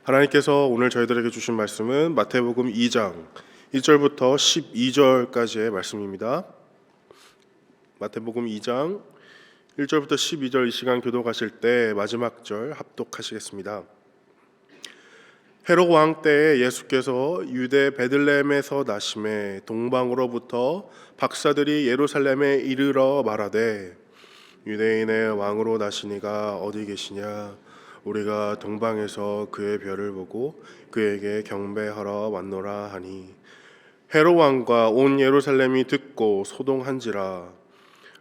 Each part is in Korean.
하나님께서 오늘 저희들에게 주신 말씀은 마태복음 2장 1절부터 12절까지의 말씀입니다. 마태복음 2장 1절부터 12절 이 시간 교독하실 때 마지막 절 합독하시겠습니다. 헤롯 왕 때에 예수께서 유대 베들레헴에서 나심에 동방으로부터 박사들이 예루살렘에 이르러 말하되 유대인의 왕으로 나시니가 어디 계시냐? 우리가 동방에서 그의 별을 보고 그에게 경배하러 왔노라 하니 헤롯 왕과 온 예루살렘이 듣고 소동한지라.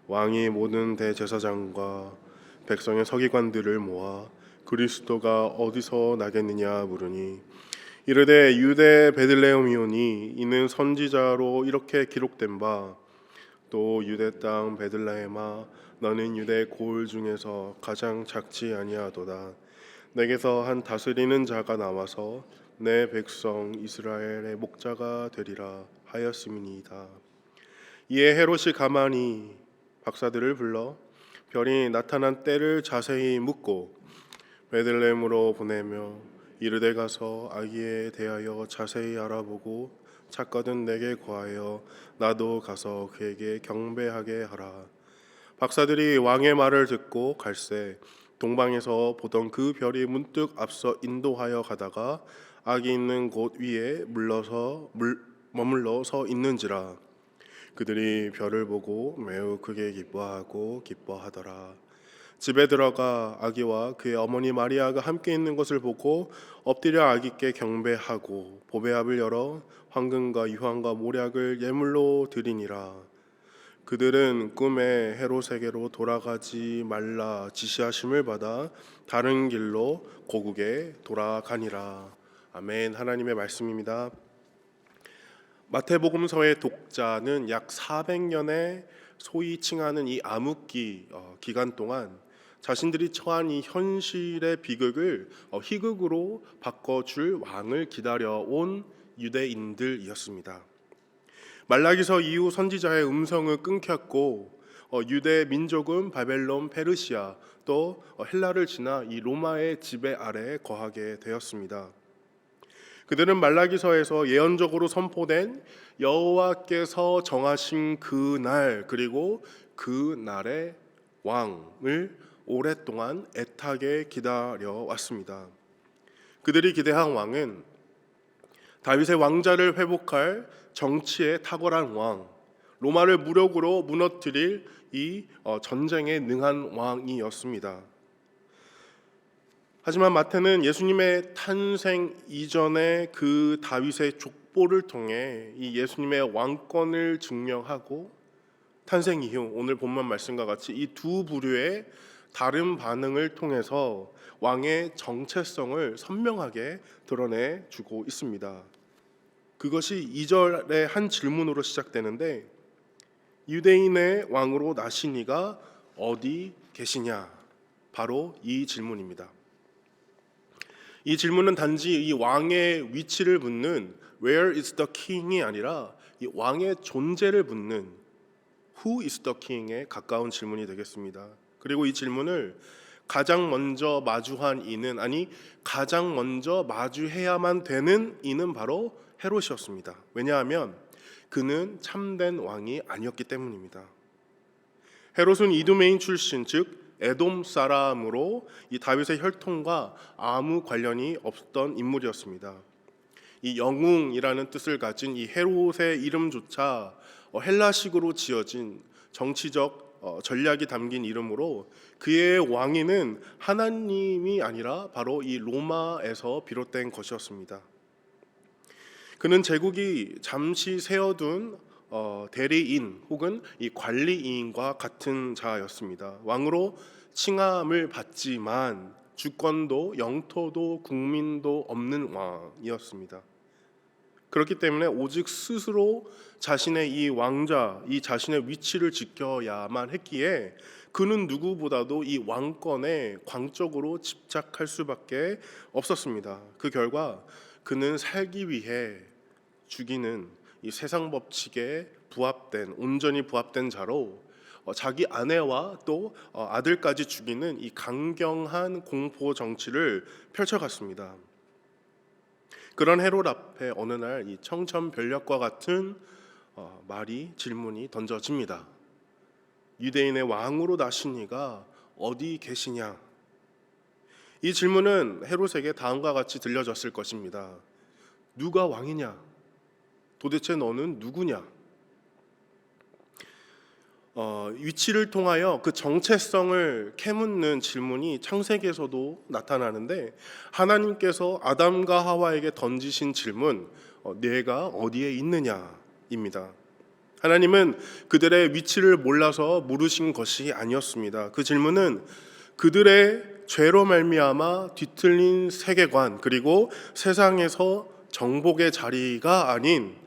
왕이 모든 대제사장과 백성의 서기관들을 모아 그리스도가 어디서 나겠느냐 물으니 이르되 유대 베들레헴이오니 이는 선지자로 이렇게 기록된 바 또 유대 땅 베들레헴아 너는 유대 고을 중에서 가장 작지 아니하도다. 내게서 한 다스리는 자가 나와서 내 백성 이스라엘의 목자가 되리라 하였음이니이다. 이에 헤롯이 가만히 박사들을 불러 별이 나타난 때를 자세히 묻고 베들레헴으로 보내며 이르되 가서 아기에 대하여 자세히 알아보고 찾거든 내게 구하여 나도 가서 그에게 경배하게 하라. 박사들이 왕의 말을 듣고 갈새 동방에서 보던 그 별이 문득 앞서 인도하여 가다가 아기 있는 곳 위에 머물러 서 있는지라. 그들이 별을 보고 매우 크게 기뻐하더라. 집에 들어가 아기와 그의 어머니 마리아가 함께 있는 것을 보고 엎드려 아기께 경배하고 보배압을 열어 황금과 유황과 모략을 예물로 드리니라. 그들은 꿈에 헤롯에게로 돌아가지 말라 지시하심을 받아 다른 길로 고국에 돌아가니라. 아멘. 하나님의 말씀입니다. 마태복음서의 독자는 약 400년의 소위 칭하는 이 암흑기 기간 동안 자신들이 처한 이 현실의 비극을 희극으로 바꿔줄 왕을 기다려온 유대인들이었습니다. 말라기서 이후 선지자의 음성을 끊겼고 유대 민족은 바벨론, 페르시아 또 헬라를 지나 이 로마의 지배 아래에 거하게 되었습니다. 그들은 말라기서에서 예언적으로 선포된 여호와께서 정하신 그날 그리고 그날의 왕을 오랫동안 애타게 기다려왔습니다. 그들이 기대한 왕은 다윗의 왕자를 회복할 정치에 탁월한 왕, 로마를 무력으로 무너뜨릴 이 전쟁에 능한 왕이었습니다. 하지만 마태는 예수님의 탄생 이전의 그 다윗의 족보를 통해 이 예수님의 왕권을 증명하고 탄생 이후 오늘 본문 말씀과 같이 이 두 부류의 다른 반응을 통해서 왕의 정체성을 선명하게 드러내 주고 있습니다. 그것이 2절의 한 질문으로 시작되는데 유대인의 왕으로 나시니가 어디 계시냐? 바로 이 질문입니다. 이 질문은 단지 이 왕의 위치를 묻는 Where is the king이 아니라 이 왕의 존재를 묻는 Who is the king에 가까운 질문이 되겠습니다. 그리고 이 질문을 가장 먼저 마주한 이는 가장 먼저 마주해야만 되는 이는 바로 헤롯이었습니다. 왜냐하면 그는 참된 왕이 아니었기 때문입니다. 헤롯은 이두메인 출신 즉 에돔 사람으로 이 다윗의 혈통과 아무 관련이 없었던 인물이었습니다. 이 영웅이라는 뜻을 가진 이 헤롯의 이름조차 헬라식으로 지어진 정치적 전략이 담긴 이름으로 그의 왕위는 하나님이 아니라 바로 이 로마에서 비롯된 것이었습니다. 그는 제국이 잠시 세워둔 대리인 혹은 이 관리인과 같은 자였습니다. 왕으로 칭함을 받지만 주권도 영토도 국민도 없는 왕이었습니다. 그렇기 때문에 오직 스스로 자신의 이 왕자, 이 자신의 위치를 지켜야만 했기에 그는 누구보다도 이 왕권에 광적으로 집착할 수밖에 없었습니다. 그 결과 그는 살기 위해 죽이는 이 세상 법칙에 온전히 부합된 자로 자기 아내와 또 아들까지 죽이는 이 강경한 공포 정치를 펼쳐갔습니다. 그런 헤롯 앞에 어느 날 이 청천벽력과 같은 질문이 던져집니다. 유대인의 왕으로 나신 이가 어디 계시냐? 이 질문은 헤롯에게 다음과 같이 들려졌을 것입니다. 누가 왕이냐? 도대체 너는 누구냐? 위치를 통하여 그 정체성을 캐묻는 질문이 창세기에서도 나타나는데, 하나님께서 아담과 하와에게 던지신 질문, 내가 어디에 있느냐입니다. 하나님은 그들의 위치를 몰라서 물으신 것이 아니었습니다. 그 질문은 그들의 죄로 말미암아 뒤틀린 세계관, 그리고 세상에서 정복의 자리가 아닌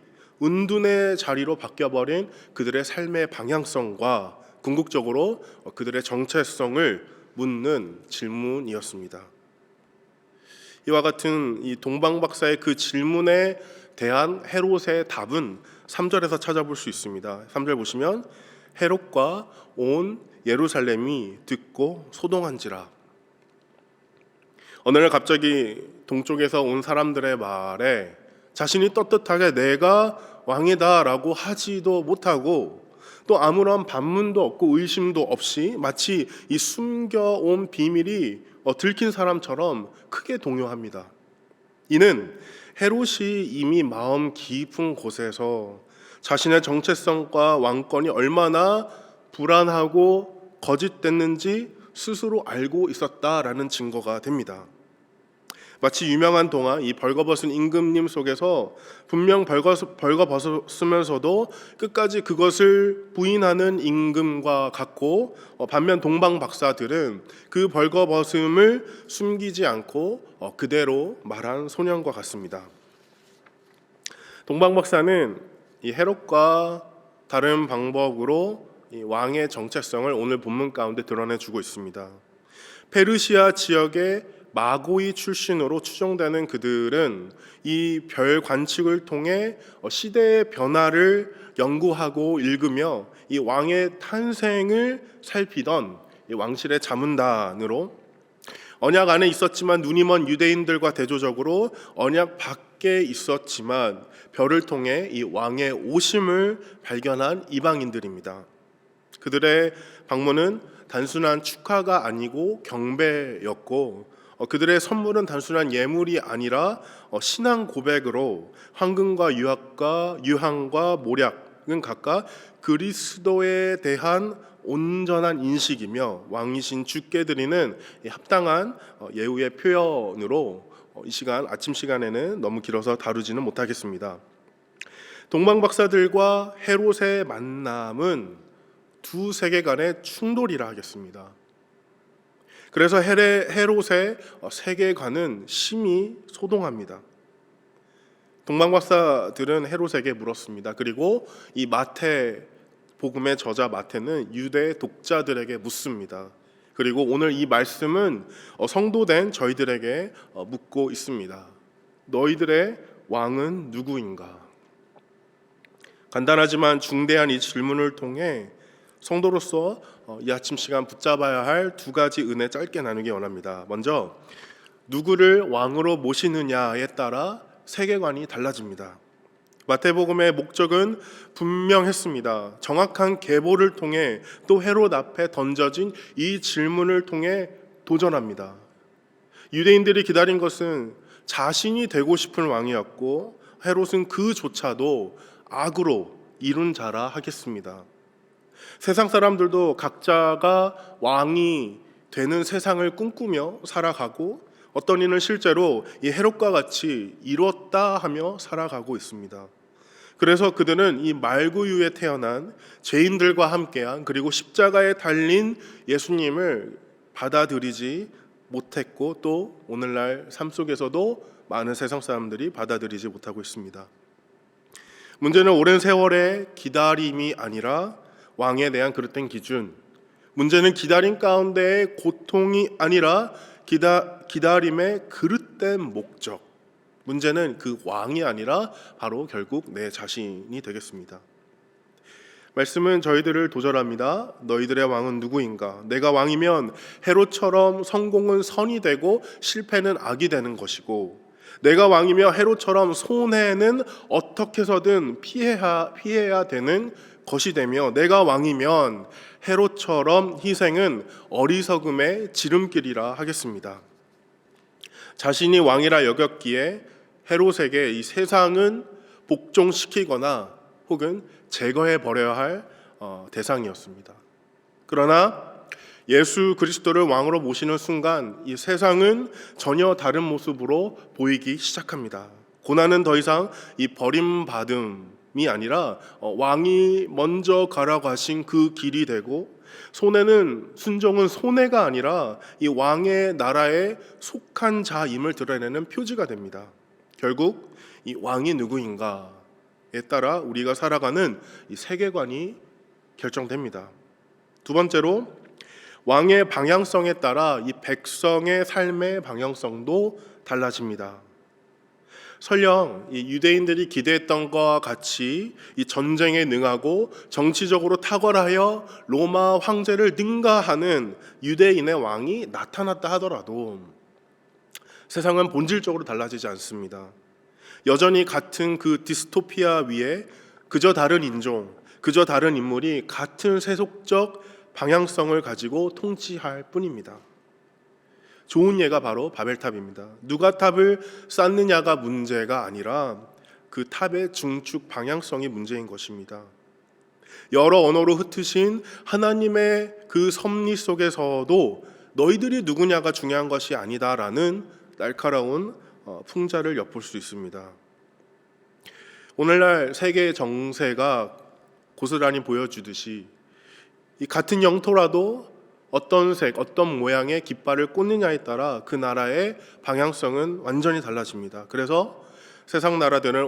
은둔의 자리로 바뀌어버린 그들의 삶의 방향성과 궁극적으로 그들의 정체성을 묻는 질문이었습니다. 이와 같은 이 동방박사의 그 질문에 대한 헤롯의 답은 3절에서 찾아볼 수 있습니다. 3절 보시면 헤롯과 온 예루살렘이 듣고 소동한지라. 어느 날 갑자기 동쪽에서 온 사람들의 말에 자신이 떳떳하게 내가 왕이다 라고 하지도 못하고 또 아무런 반문도 없고 의심도 없이 마치 이 숨겨온 비밀이 들킨 사람처럼 크게 동요합니다. 이는 헤롯이 이미 마음 깊은 곳에서 자신의 정체성과 왕권이 얼마나 불안하고 거짓됐는지 스스로 알고 있었다라는 증거가 됩니다. 마치 유명한 동화 이 벌거벗은 임금님 속에서 분명 벌거벗으면서도 끝까지 그것을 부인하는 임금과 같고, 반면 동방 박사들은 그 벌거벗음을 숨기지 않고 그대로 말한 소년과 같습니다. 동방 박사는 이 헤롯과 다른 방법으로 이 왕의 정체성을 오늘 본문 가운데 드러내주고 있습니다. 페르시아 지역의 마고이 출신으로 추정되는 그들은 이 별 관측을 통해 시대의 변화를 연구하고 읽으며 이 왕의 탄생을 살피던 이 왕실의 자문단으로 언약 안에 있었지만 눈이 먼 유대인들과 대조적으로 언약 밖에 있었지만 별을 통해 이 왕의 오심을 발견한 이방인들입니다. 그들의 방문은 단순한 축하가 아니고 경배였고, 그들의 선물은 단순한 예물이 아니라 신앙 고백으로 황금과 유황과 모략은 각각 그리스도에 대한 온전한 인식이며 왕이신 주께 드리는 합당한 예우의 표현으로 이 시간 아침 시간에는 너무 길어서 다루지는 못하겠습니다. 동방 박사들과 헤롯의 만남은 두 세계관의 충돌이라 하겠습니다. 그래서 헤롯의 세계관은 심히 소동합니다. 동방박사들은 헤롯에게 물었습니다. 그리고 이 마태 복음의 저자 마태는 유대 독자들에게 묻습니다. 그리고 오늘 이 말씀은 성도된 저희들에게 묻고 있습니다. 너희들의 왕은 누구인가? 간단하지만 중대한 이 질문을 통해 성도로서 이 아침 시간 붙잡아야 할 두 가지 은혜 짧게 나누기 원합니다. 먼저 누구를 왕으로 모시느냐에 따라 세계관이 달라집니다. 마태복음의 목적은 분명했습니다. 정확한 계보를 통해 또 헤롯 앞에 던져진 이 질문을 통해 도전합니다. 유대인들이 기다린 것은 자신이 되고 싶은 왕이었고, 헤롯은 그조차도 악으로 이룬 자라 하겠습니다. 세상 사람들도 각자가 왕이 되는 세상을 꿈꾸며 살아가고, 어떤 이는 실제로 이 헤롯과 같이 이뤘다 하며 살아가고 있습니다. 그래서 그들은 이 말구유에 태어난 죄인들과 함께한, 그리고 십자가에 달린 예수님을 받아들이지 못했고, 또 오늘날 삶 속에서도 많은 세상 사람들이 받아들이지 못하고 있습니다. 문제는 오랜 세월의 기다림이 아니라 왕에 대한 그릇된 기준, 문제는 기다림 가운데의 고통이 아니라 기다림의 그릇된 목적, 문제는 그 왕이 아니라 바로 결국 내 자신이 되겠습니다. 말씀은 저희들을 도전합니다. 너희들의 왕은 누구인가? 내가 왕이면 헤롯처럼 성공은 선이 되고 실패는 악이 되는 것이고, 내가 왕이며 헤롯처럼 손해는 어떻게 해서든 피해야 되는 것이 되며, 내가 왕이면 헤롯처럼 희생은 어리석음의 지름길이라 하겠습니다. 자신이 왕이라 여겼기에 헤롯에게 이 세상은 복종시키거나 혹은 제거해 버려야 할 대상이었습니다. 그러나 예수 그리스도를 왕으로 모시는 순간 이 세상은 전혀 다른 모습으로 보이기 시작합니다. 고난은 더 이상 이 버림받음이 아니라 왕이 먼저 가라고 하신 그 길이 되고, 순종은 손해가 아니라 이 왕의 나라에 속한 자임을 드러내는 표지가 됩니다. 결국 이 왕이 누구인가에 따라 우리가 살아가는 이 세계관이 결정됩니다. 두 번째로, 왕의 방향성에 따라 이 백성의 삶의 방향성도 달라집니다. 설령 이 유대인들이 기대했던 것과 같이 이 전쟁에 능하고 정치적으로 탁월하여 로마 황제를 능가하는 유대인의 왕이 나타났다 하더라도 세상은 본질적으로 달라지지 않습니다. 여전히 같은 그 디스토피아 위에 그저 다른 인종, 그저 다른 인물이 같은 세속적 방향성을 가지고 통치할 뿐입니다. 좋은 예가 바로 바벨탑입니다. 누가 탑을 쌓느냐가 문제가 아니라 그 탑의 중축 방향성이 문제인 것입니다. 여러 언어로 흩으신 하나님의 그 섭리 속에서도 너희들이 누구냐가 중요한 것이 아니다라는 날카로운 풍자를 엿볼 수 있습니다. 오늘날 세계 정세가 고스란히 보여주듯이 이 같은 영토라도 어떤 색, 어떤 모양의 깃발을 꽂느냐에 따라 그 나라의 방향성은 완전히 달라집니다. 그래서 세상에는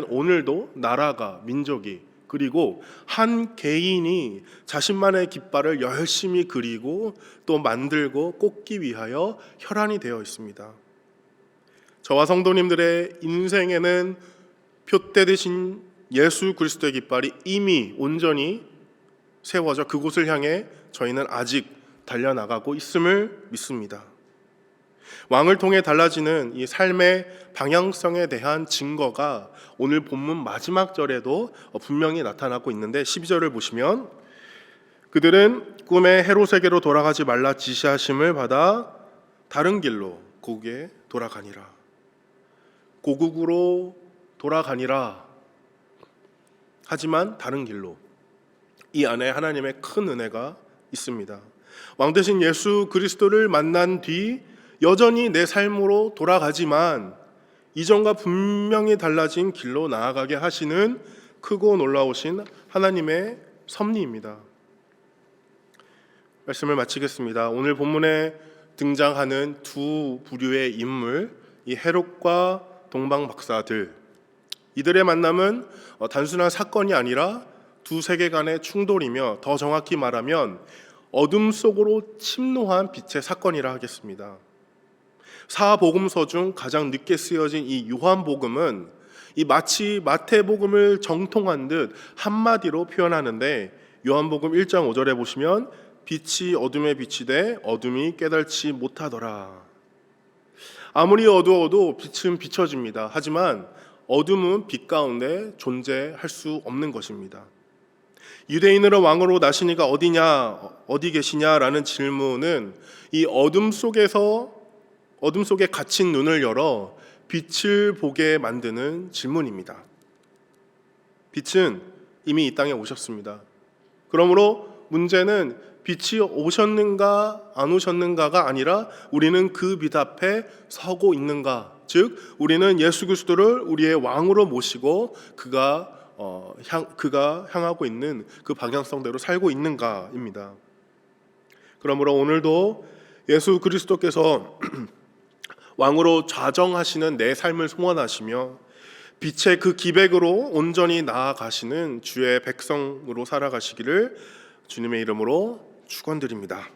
오늘도 나라가, 민족이, 그리고 한 개인이 자신만의 깃발을 열심히 그리고 또 만들고 꽂기 위하여 혈안이 되어 있습니다. 저와 성도님들의 인생에는 표대 대신 예수 그리스도의 깃발이 이미 온전히 세워져 그곳을 향해 저희는 아직 달려나가고 있음을 믿습니다. 왕을 통해 달라지는 이 삶의 방향성에 대한 증거가 오늘 본문 마지막 절에도 분명히 나타나고 있는데, 12절을 보시면 그들은 꿈에 헤롯에게로 돌아가지 말라 지시하심을 받아 다른 길로 고국에 돌아가니라. 고국으로 돌아가니라. 하지만 다른 길로. 이 안에 하나님의 큰 은혜가 있습니다. 왕 대신 예수 그리스도를 만난 뒤 여전히 내 삶으로 돌아가지만 이전과 분명히 달라진 길로 나아가게 하시는 크고 놀라우신 하나님의 섭리입니다. 말씀을 마치겠습니다. 오늘 본문에 등장하는 두 부류의 인물, 이 헤롯과 동방 박사들, 이들의 만남은 단순한 사건이 아니라 두 세계 간의 충돌이며, 더 정확히 말하면 어둠 속으로 침노한 빛의 사건이라 하겠습니다. 사복음서 중 가장 늦게 쓰여진 이 요한복음은 이 마치 마태복음을 정통한 듯 한마디로 표현하는데, 요한복음 1장 5절에 보시면 빛이 어둠에 비치되 어둠이 깨달지 못하더라. 아무리 어두워도 빛은 비춰집니다. 하지만 어둠은 빛 가운데 존재할 수 없는 것입니다. 유대인으로 왕으로 나시니가 어디 계시냐라는 질문은 이 어둠 속에 갇힌 눈을 열어 빛을 보게 만드는 질문입니다. 빛은 이미 이 땅에 오셨습니다. 그러므로 문제는 빛이 오셨는가 안 오셨는가가 아니라 우리는 그 빛 앞에 서고 있는가, 즉 우리는 예수 그리스도를 우리의 왕으로 모시고 그가 향하고 있는 그 방향성대로 살고 있는가입니다. 그러므로 오늘도 예수 그리스도께서 왕으로 좌정하시는 내 삶을 소원하시며 빛의 그 기백으로 온전히 나아가시는 주의 백성으로 살아가시기를 주님의 이름으로 축원드립니다.